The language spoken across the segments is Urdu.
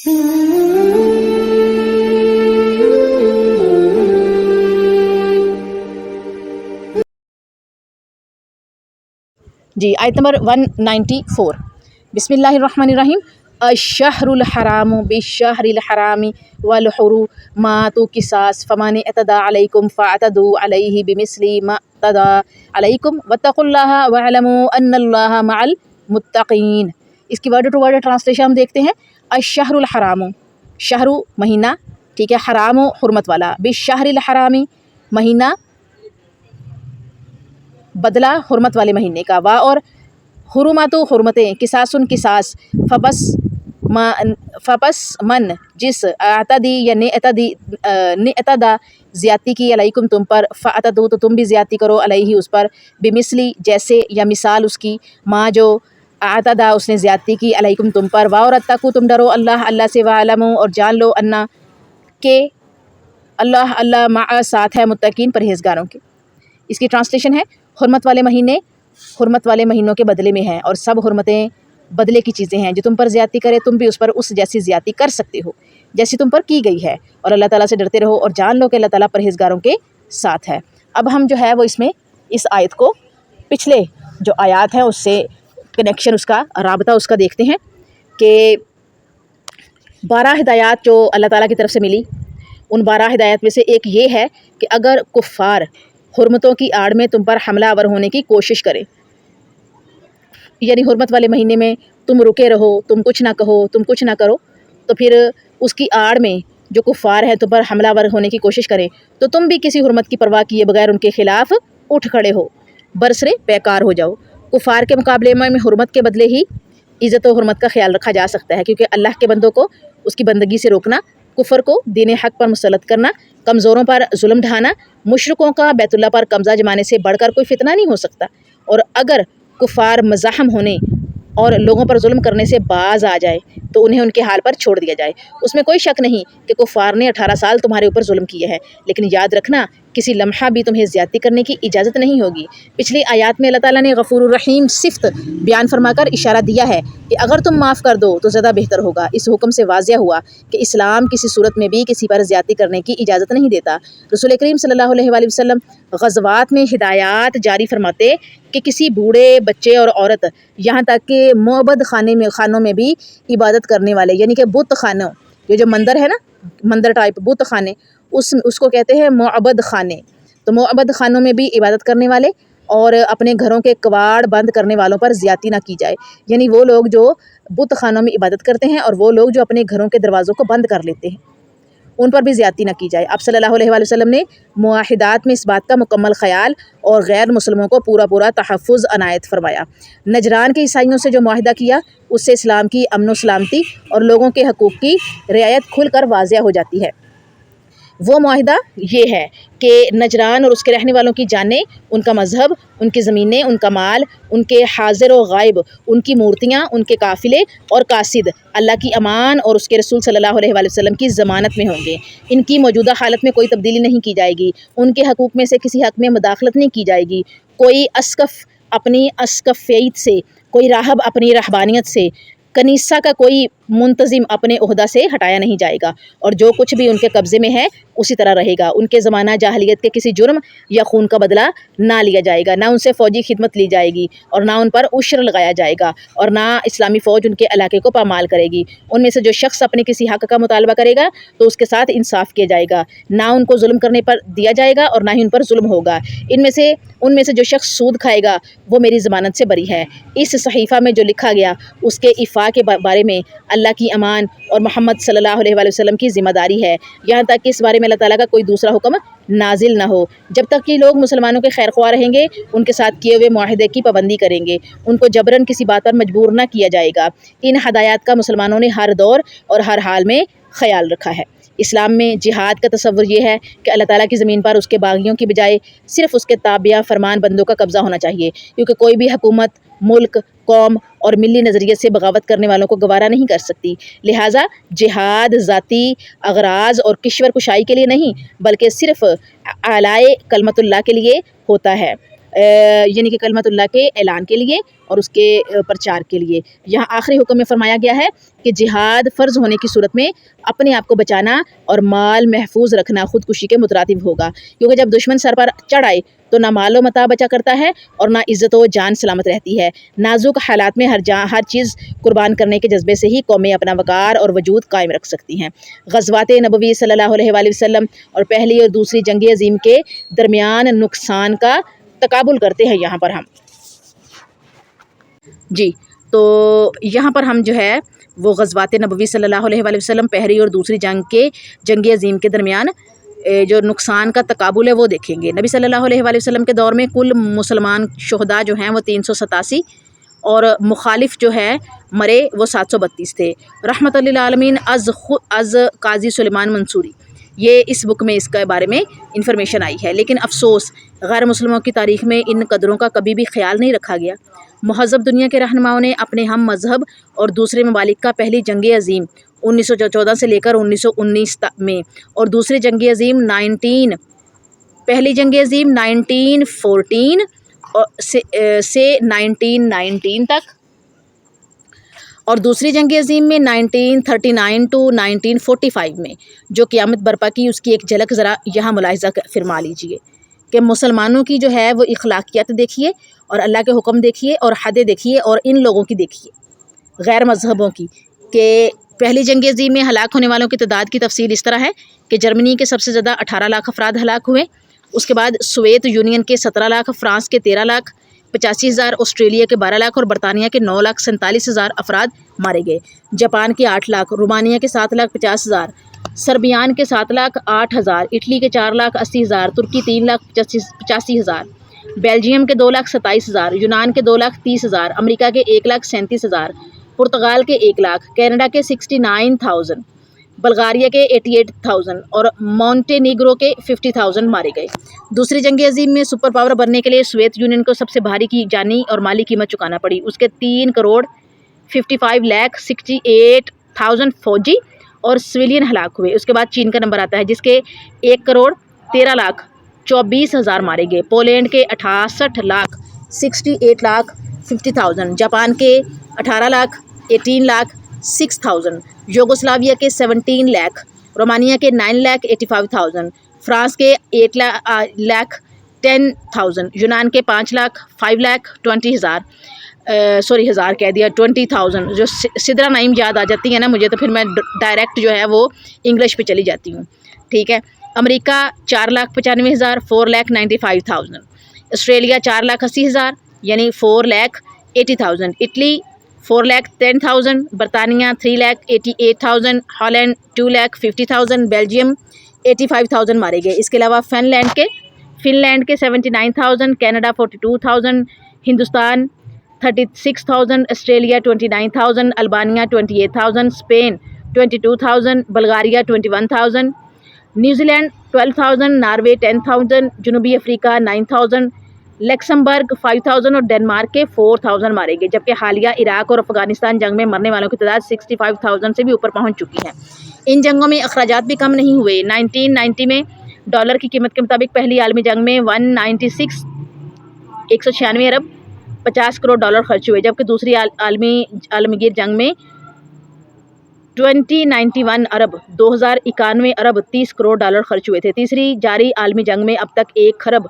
جی آیت نمبر 194 بسم اللہ الرحمن الرحیم الشہر الحرام بالشہر الحرام والحرمات قصاص فمن اعتدى علیکم فاعتدوا علیہ بمثل ما اعتدى علیکم واتقوا اللہ واعلموا ان اللہ مع المتقین۔ اس کی ورڈ ٹو ورڈ ٹرانسلیشن ہم دیکھتے ہیں۔ الشہر الحرام، شہر مہینہ، ٹھیک ہے، حرام حرمت والا، بالشہر الحرامی مہینہ بدلہ حرمت والے مہینے کا، وا اور حرمات حرمتیں، قصاصن قصاص، فپس من جس اعتدی یا اعتدا زیادتی کی علیکم تم پر، فاعتدوا تو تم بھی زیادتی کرو علیہ اس پر، بمثلی جیسے یا مثال اس کی، ما جو اعتدا اس نے زیادتی کی علیکم تم پر، وا اور اتقوا تم ڈرو اللہ سے، وعلموا اور جان لو انا کہ اللہ مع ساتھ ہے متقین پرہیزگاروں کے۔ اس کی ٹرانسلیشن ہے حرمت والے مہینے حرمت والے مہینوں کے بدلے میں ہیں، اور سب حرمتیں بدلے کی چیزیں ہیں، جو تم پر زیادتی کرے تم بھی اس پر اس جیسی زیادتی کر سکتے ہو جیسی تم پر کی گئی ہے، اور اللہ تعالیٰ سے ڈرتے رہو اور جان لو کہ اللہ تعالیٰ پرہیزگاروں کے ساتھ ہے۔ اب ہم جو ہے وہ اس میں اس آیت کو پچھلے جو آیات ہیں اس سے کنیکشن، اس کا رابطہ اس کا دیکھتے ہیں کہ 12 ہدایات جو اللہ تعالیٰ کی طرف سے ملی، ان 12 ہدایات میں سے ایک یہ ہے کہ اگر کفار حرمتوں کی آڑ میں تم پر حملہ آور ہونے کی کوشش کرے، یعنی حرمت والے مہینے میں تم رکے رہو، تم کچھ نہ کہو، تم کچھ نہ کرو، تو پھر اس کی آڑ میں جو کفار ہیں تم پر حملہ آور ہونے کی کوشش کریں تو تم بھی کسی حرمت کی پرواہ کیے بغیر ان کے خلاف اٹھ کھڑے ہو، برسرے پیکار ہو جاؤ۔ کفار کے مقابلے میں حرمت کے بدلے ہی عزت و حرمت کا خیال رکھا جا سکتا ہے، کیونکہ اللہ کے بندوں کو اس کی بندگی سے روکنا، کفر کو دین حق پر مسلط کرنا، کمزوروں پر ظلم ڈھانا، مشرکوں کا بیت اللہ پر قبضہ جمانے سے بڑھ کر کوئی فتنہ نہیں ہو سکتا۔ اور اگر کفار مزاحم ہونے اور لوگوں پر ظلم کرنے سے باز آ جائے تو انہیں ان کے حال پر چھوڑ دیا جائے۔ اس میں کوئی شک نہیں کہ کفار نے 18 سال تمہارے اوپر ظلم کیے ہیں، لیکن یاد رکھنا کسی لمحہ بھی تمہیں زیادتی کرنے کی اجازت نہیں ہوگی۔ پچھلی آیات میں اللہ تعالیٰ نے غفور الرحیم صفت بیان فرما کر اشارہ دیا ہے کہ اگر تم معاف کر دو تو زیادہ بہتر ہوگا۔ اس حکم سے واضح ہوا کہ اسلام کسی صورت میں بھی کسی پر زیادتی کرنے کی اجازت نہیں دیتا۔ رسول کریم صلی اللہ علیہ وآلہ وسلم غزوات میں ہدایات جاری فرماتے کہ کسی بوڑھے، بچے اور عورت، یہاں تک کہ معبد خانوں میں بھی عبادت کرنے والے، یعنی کہ بت خانوں، یہ جو مندر ہے نا، مندر ٹائپ بت خانے، اس کو کہتے ہیں معبد خانے۔ تو معبد خانوں میں بھی عبادت کرنے والے اور اپنے گھروں کے کواڑ بند کرنے والوں پر زیادتی نہ کی جائے، یعنی وہ لوگ جو بت خانوں میں عبادت کرتے ہیں اور وہ لوگ جو اپنے گھروں کے دروازوں کو بند کر لیتے ہیں، ان پر بھی زیادتی نہ کی جائے۔ آپ صلی اللہ علیہ وآلہ وسلم نے معاہدات میں اس بات کا مکمل خیال اور غیر مسلموں کو پورا تحفظ عنایت فرمایا۔ نجران کے عیسائیوں سے جو معاہدہ کیا، اس سے اسلام کی امن و سلامتی اور لوگوں کے حقوق کی رعایت کھل کر واضح ہو جاتی ہے۔ وہ معاہدہ یہ ہے کہ نجران اور اس کے رہنے والوں کی جانیں، ان کا مذہب، ان کی زمینیں، ان کا مال، ان کے حاضر و غائب، ان کی مورتیاں، ان کے قافلے اور قاصد اللہ کی امان اور اس کے رسول صلی اللہ علیہ وآلہ وسلم کی ضمانت میں ہوں گے۔ ان کی موجودہ حالت میں کوئی تبدیلی نہیں کی جائے گی، ان کے حقوق میں سے کسی حق میں مداخلت نہیں کی جائے گی، کوئی اسقف اپنی اسقفیت سے، کوئی راہب اپنی رہبانیت سے، کنیسہ کا کوئی منتظم اپنے عہدہ سے ہٹایا نہیں جائے گا، اور جو کچھ بھی ان کے قبضے میں ہے اسی طرح رہے گا۔ ان کے زمانہ جاہلیت کے کسی جرم یا خون کا بدلہ نہ لیا جائے گا، نہ ان سے فوجی خدمت لی جائے گی، اور نہ ان پر عشر لگایا جائے گا، اور نہ اسلامی فوج ان کے علاقے کو پامال کرے گی۔ ان میں سے جو شخص اپنے کسی حق کا مطالبہ کرے گا تو اس کے ساتھ انصاف کیا جائے گا، نہ ان کو ظلم کرنے پر دیا جائے گا اور نہ ہی ان پر ظلم ہوگا۔ ان میں سے جو شخص سود کھائے گا وہ میری ضمانت سے بری ہے۔ اس صحیفہ میں جو لکھا گیا اس کے ایفاء کے بارے میں اللہ کی امان اور محمد صلی اللہ علیہ وآلہ وسلم کی ذمہ داری ہے، یہاں تک کہ اس بارے میں اللہ تعالیٰ کا کوئی دوسرا حکم نازل نہ ہو۔ جب تک کہ لوگ مسلمانوں کے خیر خواہ رہیں گے، ان کے ساتھ کیے ہوئے معاہدے کی پابندی کریں گے، ان کو جبراً کسی بات پر مجبور نہ کیا جائے گا۔ ان ہدایات کا مسلمانوں نے ہر دور اور ہر حال میں خیال رکھا ہے۔ اسلام میں جہاد کا تصور یہ ہے کہ اللہ تعالیٰ کی زمین پر اس کے باغیوں کی بجائے صرف اس کے تابع فرمان بندوں کا قبضہ ہونا چاہیے، کیونکہ کوئی بھی حکومت ملک، قوم اور ملی نظریے سے بغاوت کرنے والوں کو گوارا نہیں کر سکتی۔ لہٰذا جہاد ذاتی اغراض اور کشور کشائی کے لیے نہیں بلکہ صرف اعلاء کلمت اللہ کے لیے ہوتا ہے۔ یعنی کہ کلمت اللہ کے اعلان کے لیے اور اس کے پرچار کے لیے۔ یہاں آخری حکم میں فرمایا گیا ہے کہ جہاد فرض ہونے کی صورت میں اپنے آپ کو بچانا اور مال محفوظ رکھنا خودکشی کے مترادف ہوگا، کیونکہ جب دشمن سر پر چڑھ آئے تو نہ مال و متاع بچا کرتا ہے اور نہ عزت و جان سلامت رہتی ہے۔ نازک حالات میں ہر چیز قربان کرنے کے جذبے سے ہی قومیں اپنا وقار اور وجود قائم رکھ سکتی ہیں۔ غزوات نبوی صلی اللہ علیہ وآلہ وسلم اور پہلی اور دوسری جنگ عظیم کے درمیان نقصان کا تقابل کرتے ہیں یہاں پر ہم جی تو یہاں پر ہم جو ہے وہ غزوات نبوی صلی اللہ علیہ وآلہ وسلم پہلی اور دوسری جنگ عظیم کے درمیان جو نقصان کا تقابل ہے وہ دیکھیں گے۔ نبی صلی اللہ علیہ وآلہ وسلم کے دور میں کل مسلمان شہداء جو ہیں وہ 387 اور مخالف جو ہے مرے وہ 732 تھے۔ رحمت للعالمین از قاضی سلیمان منصوری، یہ اس بک میں اس کے بارے میں انفارمیشن آئی ہے، لیکن افسوس غیر مسلموں کی تاریخ میں ان قدروں کا کبھی بھی خیال نہیں رکھا گیا۔ مہذب دنیا کے رہنماؤں نے اپنے ہم مذہب اور دوسرے ممالک کا پہلی جنگ عظیم 1914 سے لے کر 1919 میں اور دوسری جنگ عظیم پہلی جنگ عظیم 1914 سے 1919 تک اور دوسری جنگ عظیم میں 1939 to 1945 میں جو قیامت برپا کی اس کی ایک جھلک ذرا یہاں ملاحظہ فرما لیجئے کہ مسلمانوں کی جو ہے وہ اخلاقیات دیکھیے اور اللہ کے حکم دیکھیے اور حدیں دیکھیے اور ان لوگوں کی دیکھیے غیر مذہبوں کی کہ پہلی جنگ عظیم میں ہلاک ہونے والوں کی تعداد کی تفصیل اس طرح ہے کہ جرمنی کے سب سے زیادہ 18 لاکھ افراد ہلاک ہوئے، اس کے بعد سوویت یونین کے 17 لاکھ، فرانس کے 13 لاکھ 85,000، آسٹریلیا کے 12 لاکھ اور برطانیہ کے 9,47,000 افراد مارے گئے، جاپان کے 8 لاکھ، رومانیہ کے 7,50,000، سربیان کے 7,08,000، اٹلی کے 4,80,000، ترکی 3,85,000، بیلجیم کے 2,27,000، یونان کے 2,30,000، امریکہ کے 1,37,000، پرتگال کے 1 لاکھ، کینیڈا کے 69,000، بلغاریہ کے 88,000 اور مونٹے نیگرو کے 50,000 مارے گئے۔ دوسری جنگ عظیم میں سپر پاور بننے کے لیے سوویت یونین کو سب سے بھاری کی جانی اور مالی قیمت چکانا پڑی، اس کے 3,55,68,000 فوجی اور سویلین ہلاک ہوئے۔ اس کے بعد چین کا نمبر آتا ہے جس کے 1,13,24,000 مارے گئے، پولینڈ کے 68,68,50,000، جاپان کے 18,18,06,000، یوگوسلاویہ کے 17 لاکھ، رومانیہ کے 9,85,000، فرانس کے 8,10,000، یونان کے 20,000 جو سدرا نائم یاد آ جاتی ہے نا مجھے تو پھر میں ڈائریکٹ جو ہے وہ انگلش پہ چلی جاتی ہوں، ٹھیک ہے۔ امریکہ 4,95,000 4,95,000، آسٹریلیا 4,80,000 یعنی 4,80,000، اٹلی 4,10,000، برطانیہ 3,88,000، ہالینڈ 2,50,000، بیلجیم 85,000 مارے گئے۔ اس کے علاوہ فن لینڈ کے 79,000، Canada 42,000، Hindustan 36,000، Australia 29,000، Albania 28,000، Spain 22,000، بلغاریہ 21,000، نیوزی لینڈ 12,000، ناروے 10,000، جنوبی افریقہ 9,000، لکسمبرگ 5,000 اور ڈنمارک کے 4,000 مارے گئے، جبکہ حالیہ عراق اور افغانستان جنگ میں مرنے والوں کی تعداد 65,000 سے بھی اوپر پہنچ چکی ہے۔ ان جنگوں میں اخراجات بھی کم نہیں ہوئے۔ 1990 میں ڈالر کی قیمت کے مطابق پہلی عالمی جنگ میں 196 ارب 50 کروڑ ڈالر خرچ ہوئے، جبکہ دوسری عالمگیر جنگ میں 291 ارب 2,091 ارب 30 کروڑ ڈالر خرچ ہوئے تھے۔ تیسری جاری عالمی جنگ میں اب تک 1 خرب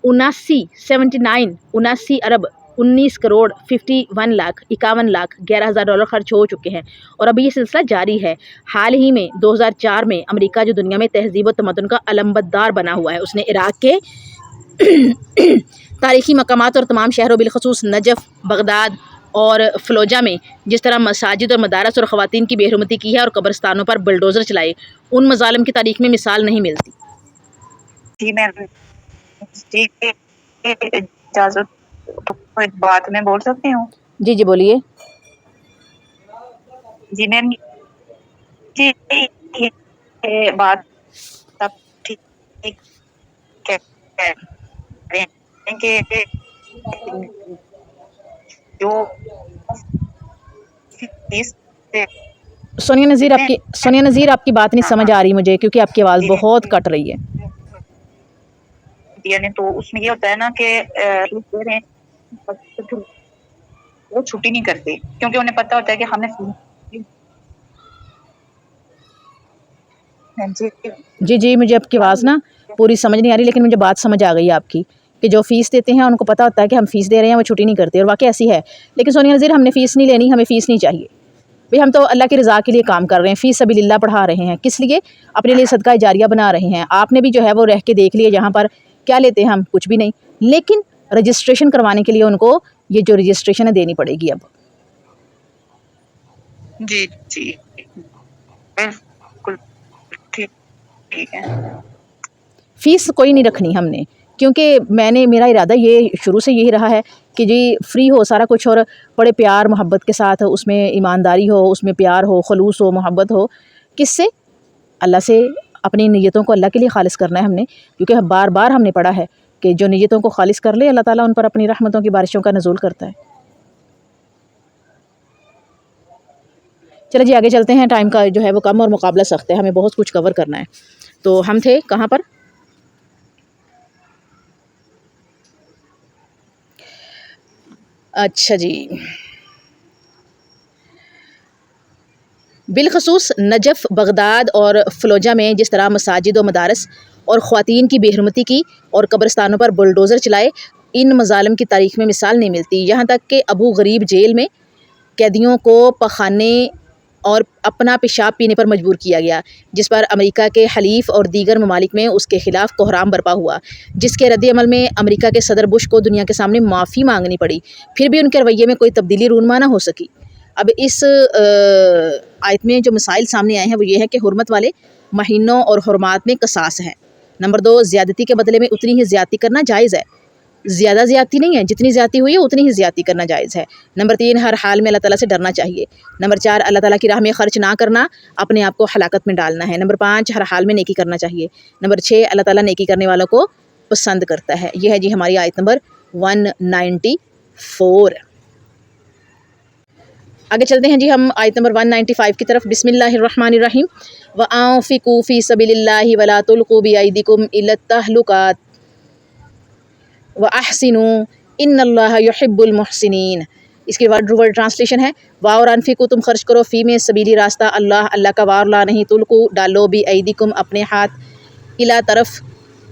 79 ارب 19 کروڑ 51 لاکھ 51 لاکھ 11,000 ڈالر خرچ ہو چکے ہیں اور ابھی یہ سلسلہ جاری ہے۔ حال ہی میں 2004 میں امریکہ جو دنیا میں تہذیب و تمدن کا علمبردار بنا ہوا ہے، اس نے عراق کے تاریخی مقامات اور تمام شہروں بالخصوص نجف، بغداد اور فلوجہ میں جس طرح مساجد اور مدارس اور خواتین کی بے حرمتی کی ہے اور قبرستانوں پر بلڈوزر چلائے، ان مظالم کی تاریخ میں مثال نہیں ملتی۔ جی میں اجازت بات میں بول سکتی ہوں؟ جی جی بولیے۔ جی میم جی بات سب ٹھیک ہے کہ جو سونیا نذیر آپ کی بات نہیں سمجھ آ رہی مجھے کیونکہ آپ کی آواز بہت کٹ رہی ہے۔ دیا نے تو اس میں یہ ہوتا ہے نا کہ وہ چھٹی نہیں کرتے کیونکہ انہیں پتہ ہوتا ہے کہ ہم نے جی جی مجھے آپ کی آواز نا پوری سمجھ نہیں آ رہی، لیکن مجھے بات سمجھ آ گئی آپ کی کہ جو فیس دیتے ہیں ان کو پتہ ہوتا ہے کہ ہم فیس دے رہے ہیں، وہ چھٹی نہیں کرتے، اور واقعی ایسی ہے۔ لیکن سونیا نذیر ہم نے فیس نہیں لینی، ہمیں فیس نہیں چاہیے بھئی، ہم تو اللہ کی رضا کے لیے کام کر رہے ہیں، فی سبیل اللہ پڑھا رہے ہیں، کس لیے؟ اپنے لیے صدقہ جاریہ بنا رہے ہیں۔ آپ نے بھی جو ہے وہ رہ کے دیکھ لیے جہاں پر کیا لیتے ہیں ہم، کچھ بھی نہیں، لیکن رجسٹریشن کروانے کے لیے ان کو یہ جو رجسٹریشن ہے دینی پڑے گی اب۔ جی جی بالکل ٹھیک ہے۔ فیس کوئی نہیں رکھنی ہم نے، کیونکہ میرا ارادہ یہ شروع سے یہی رہا ہے کہ جی فری ہو سارا کچھ، اور بڑے پیار محبت کے ساتھ اس میں ایمانداری ہو، اس میں پیار ہو، خلوص ہو، محبت ہو، کس سے؟ اللہ سے۔ اپنی نیتوں کو اللہ کے لیے خالص کرنا ہے ہم نے، کیونکہ بار بار ہم نے پڑھا ہے کہ جو نیتوں کو خالص کر لے اللہ تعالیٰ ان پر اپنی رحمتوں کی بارشوں کا نزول کرتا ہے۔ چلے جی آگے چلتے ہیں، ٹائم کا جو ہے وہ کم اور مقابلہ سخت ہے، ہمیں بہت کچھ کور کرنا ہے۔ تو ہم تھے کہاں پر؟ اچھا جی، بالخصوص نجف، بغداد اور فلوجہ میں جس طرح مساجد و مدارس اور خواتین کی بے حرمتی کی اور قبرستانوں پر بلڈوزر چلائے، ان مظالم کی تاریخ میں مثال نہیں ملتی۔ یہاں تک کہ ابو غریب جیل میں قیدیوں کو پخانے اور اپنا پیشاب پینے پر مجبور کیا گیا، جس پر امریکہ کے حلیف اور دیگر ممالک میں اس کے خلاف کوحرام برپا ہوا، جس کے رد عمل میں امریکہ کے صدر بش کو دنیا کے سامنے معافی مانگنی پڑی، پھر بھی ان کے رویے میں کوئی تبدیلی رونما نہ ہو سکی۔ اب اس آیت میں جو مسائل سامنے آئے ہیں وہ یہ ہے کہ حرمت والے مہینوں اور حرمات میں قصاص ہے۔ نمبر 2، زیادتی کے بدلے میں اتنی ہی زیادتی کرنا جائز ہے، زیادہ زیادتی نہیں ہے، جتنی زیادتی ہوئی ہے اتنی ہی زیادتی کرنا جائز ہے۔ نمبر 3، ہر حال میں اللہ تعالیٰ سے ڈرنا چاہیے۔ نمبر 4، اللہ تعالیٰ کی راہ میں خرچ نہ کرنا، اپنے آپ کو ہلاکت میں ڈالنا ہے۔ نمبر 5، ہر حال میں نیکی کرنا چاہیے۔ نمبر 6، اللہ تعالیٰ نیکی کرنے والوں کو پسند کرتا ہے۔ یہ ہے جی ہماری آیت نمبر 194۔ آگے چلتے ہیں جی ہم آیت نمبر 195 کی طرف۔ بسم اللہ الرحمن الرحیم۔ وَأَنفِقُوا فِي سَبِيلِ اللَّهِ وَلَا تُلْقُوا بِأَيْدِيكُمْ إِلَى التَّهْلُكَةِ وَأَحْسِنُوا إِنَّ اللَّهَ يُحِبُّ الْمُحْسِنِينَ۔ اس کی ورڈ ٹرانسلیشن ہے، اور انفقوا تم خرچ کرو، فی میں سبیلی راستہ، اللہ کا، وار لا نہیں، تلقو ڈالو، بھی ایدیکم اپنے ہاتھ، الا طرف،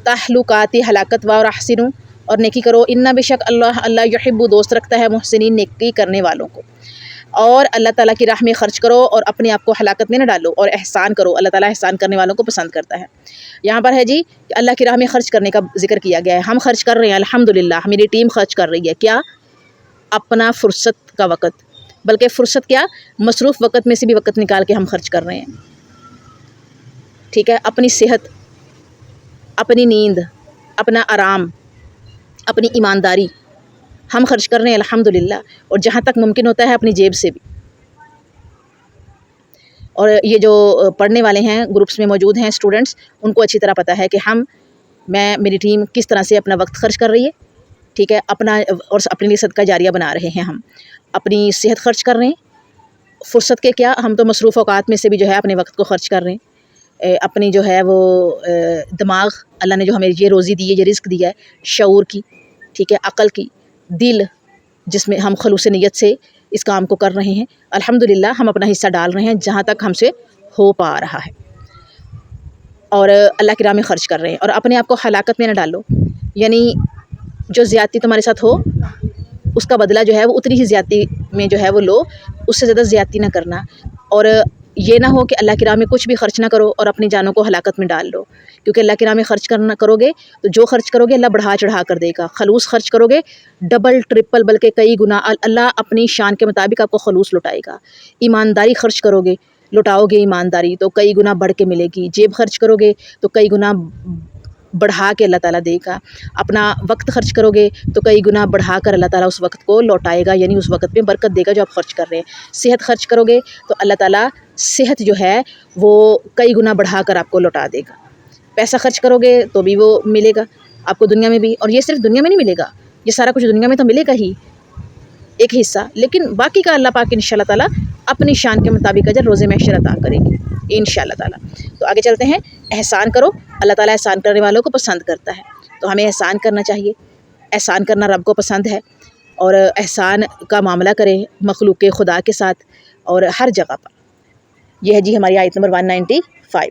تہلکاتی ہلاکت، اور احسنوا اور نیکی کرو، ان بے شک اللہ یحب دوست رکھتا ہے محسنین نیکی کرنے والوں کو۔ اور اللہ تعالیٰ کی راہ میں خرچ کرو اور اپنے آپ کو ہلاکت میں نہ ڈالو، اور احسان کرو، اللہ تعالیٰ احسان کرنے والوں کو پسند کرتا ہے۔ یہاں پر ہے جی کہ اللہ کی راہ میں خرچ کرنے کا ذکر کیا گیا ہے، ہم خرچ کر رہے ہیں الحمدللہ، میری ٹیم خرچ کر رہی ہے، کیا؟ اپنا فرصت کا وقت، بلکہ فرصت کیا، مصروف وقت میں سے بھی وقت نکال کے ہم خرچ کر رہے ہیں، ٹھیک ہے؟ اپنی صحت، اپنی نیند، اپنا آرام، اپنی ایمانداری ہم خرچ کر رہے ہیں الحمدللہ، اور جہاں تک ممکن ہوتا ہے اپنی جیب سے بھی۔ اور یہ جو پڑھنے والے ہیں گروپس میں موجود ہیں اسٹوڈنٹس، ان کو اچھی طرح پتہ ہے کہ میری ٹیم کس طرح سے اپنا وقت خرچ کر رہی ہے، ٹھیک ہے؟ اور اپنے لیے صدقہ جاریہ بنا رہے ہیں، ہم اپنی صحت خرچ کر رہے ہیں، فرصت کے کیا، ہم تو مصروف اوقات میں سے بھی جو ہے اپنے وقت کو خرچ کر رہے ہیں، اپنی جو ہے وہ دماغ، اللہ نے جو ہمیں یہ روزی دی ہے، یہ رزق دیا ہے، شعور کی، ٹھیک ہے، عقل کی، دل جس میں ہم خلوص نیت سے اس کام کو کر رہے ہیں، الحمدللہ ہم اپنا حصہ ڈال رہے ہیں جہاں تک ہم سے ہو پا رہا ہے، اور اللہ کی راہ میں خرچ کر رہے ہیں، اور اپنے آپ کو ہلاکت میں نہ ڈالو، یعنی جو زیادتی تمہارے ساتھ ہو اس کا بدلہ جو ہے وہ اتنی ہی زیادتی میں جو ہے وہ لو، اس سے زیادہ زیادتی نہ کرنا، اور یہ نہ ہو کہ اللہ کی راہ میں کچھ بھی خرچ نہ کرو اور اپنی جانوں کو ہلاکت میں ڈال لو، کیونکہ اللہ کی راہ میں خرچ کرو گے تو جو خرچ کرو گے اللہ بڑھا چڑھا کر دے گا، خلوص خرچ کرو گے ڈبل ٹرپل بلکہ کئی گنا اللہ اپنی شان کے مطابق آپ کو خلوص لوٹائے گا۔ ایمانداری خرچ کرو گے، لوٹاؤ گے ایمانداری تو کئی گنا بڑھ کے ملے گی، جیب خرچ کرو گے تو کئی گنا بڑھا کے اللہ تعالیٰ دے گا، اپنا وقت خرچ کرو گے تو کئی گنا بڑھا کر اللہ تعالیٰ اس وقت کو لوٹائے گا، یعنی اس وقت میں برکت دے گا جو آپ خرچ کر رہے ہیں۔ صحت خرچ کرو گے تو اللہ تعالیٰ صحت جو ہے وہ کئی گنا بڑھا کر آپ کو لوٹا دے گا۔ پیسہ خرچ کرو گے تو بھی وہ ملے گا آپ کو دنیا میں بھی، اور یہ صرف دنیا میں نہیں ملے گا، یہ سارا کچھ دنیا میں تو ملے گا ہی ایک حصہ، لیکن باقی کا اللہ پاک انشاءاللہ تعالیٰ اپنی شان کے مطابق اجر روز محشر عطا کرے گی انشاءاللہ تعالیٰ۔ تو آگے چلتے ہیں، احسان کرو، اللہ تعالیٰ احسان کرنے والوں کو پسند کرتا ہے۔ تو ہمیں احسان کرنا چاہیے. احسان کرنا رب کو پسند ہے، اور احسان کا معاملہ کریں مخلوق خدا کے ساتھ اور ہر جگہ پر. یہ ہے جی ہماری آیت نمبر 195.